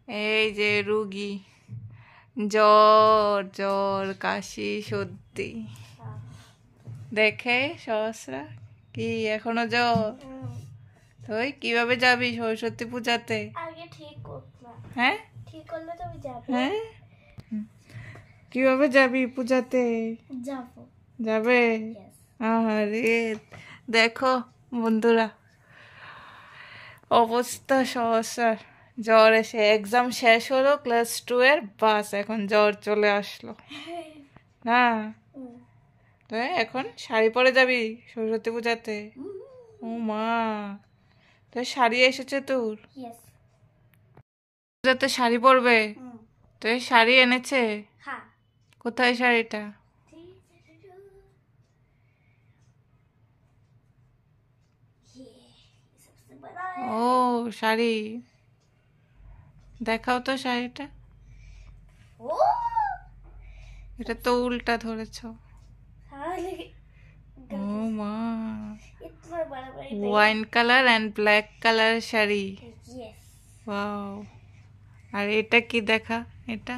এই যে রুগী, জ্বর জ্বর কাশি সর্দি, দেখে সহস্রা কি এখনো জ্বর? তুই কিভাবে যাবি সরস্বতী পূজাতে? আগে ঠিক করলাম। হ্যাঁ ঠিক করলে তো আমি যাব। হ্যাঁ, কিভাবে যাবি পূজাতে? যাব। যাবে? আরে দেখো বন্ধুরা, অবস্থা সহস্রার, জ্বর এসে এক্সাম শেষ হলো ক্লাস 2 এর, বাস এখন জ্বর চলে আসলো না। তো এখন শাড়ি পরে যাবি সরস্বতী পূজাতে? ও মা, তো শাড়ি এসেছে তোর? পূজাতে শাড়ি পরবে? তো শাড়ি এনেছে? কোথায় শাড়িটা? ও শাড়ি দেখাও তো শাড়িটা। এটা তো উল্টা ধরেছ। ও মা, wine colour and black colour sari. Wow. আর এটা কি দেখা? এটা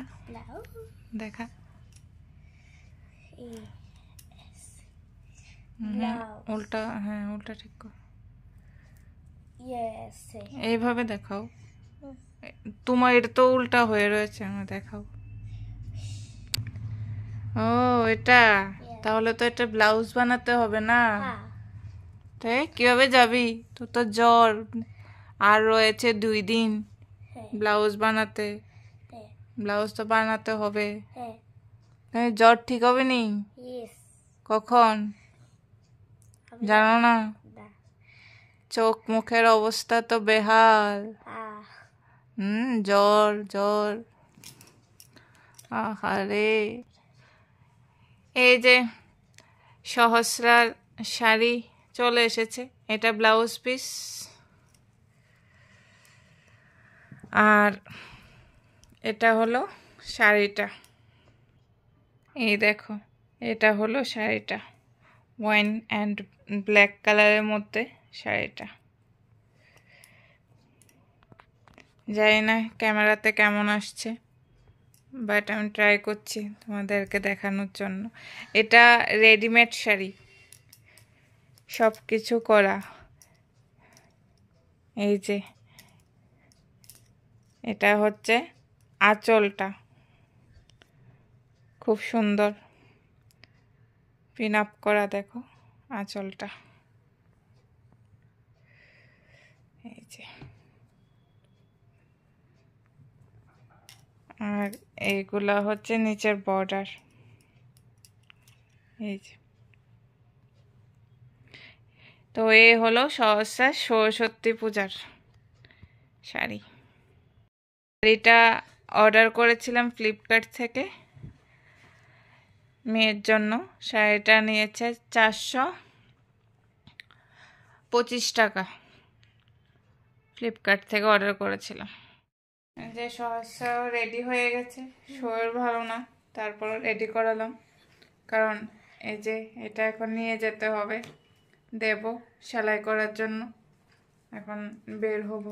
দেখা। উল্টা, হ্যাঁ উল্টা ঠিক কর, এইভাবে দেখাও। তোমার এটা তো উল্টা হয়ে রয়েছে, আমার দেখাও। ও এটা, তাহলে তো এটা ব্লাউজ বানাতে হবে না? তাই কিভাবে যাবি? তোর তো জ্বর আর রয়েছে 2 দিন ব্লাউজ বানাতে, ব্লাউজ তো বানাতে হবে। জ্বর ঠিক হবে নি? কখন জানো না? চোখ মুখের অবস্থা তো বেহাল। জ্বর জ্বর, আহারে। এই যে সহস্রার শাড়ি চলে এসেছে, এটা ব্লাউজ পিস। আর এটা হলো শাড়িটা, এই দেখো এটা হলো শাড়িটা, ওয়াইন অ্যান্ড ব্ল্যাক কালারের মধ্যে শাড়িটা। জানি না ক্যামেরাতে কেমন আসছে, বাট আমি ট্রাই করছি তোমাদেরকে দেখানোর জন্য। এটা রেডিমেড শাড়ি, সব কিছু করা। এই যে এটা হচ্ছে আঁচলটা, খুব সুন্দর পিন আপ করা, দেখো আঁচলটা। এই যে, আর এইগুলা হচ্ছে নিচের বর্ডার। এই যে, তো এই হলো সহস্রা সরস্বতী পূজার শাড়ি। শাড়িটা অর্ডার করেছিলাম ফ্লিপকার্ট থেকে মেয়ের জন্য। শাড়িটা নিয়েছে 425 টাকা, ফ্লিপকার্ট থেকে অর্ডার করেছিলাম। যে সহস্রাও রেডি হয়ে গেছে, শরীর ভালো না, তারপর রেডি করালাম, কারণ এই যে এটা এখন নিয়ে যেতে হবে, দেব সেলাই করার জন্য, এখন বের হব।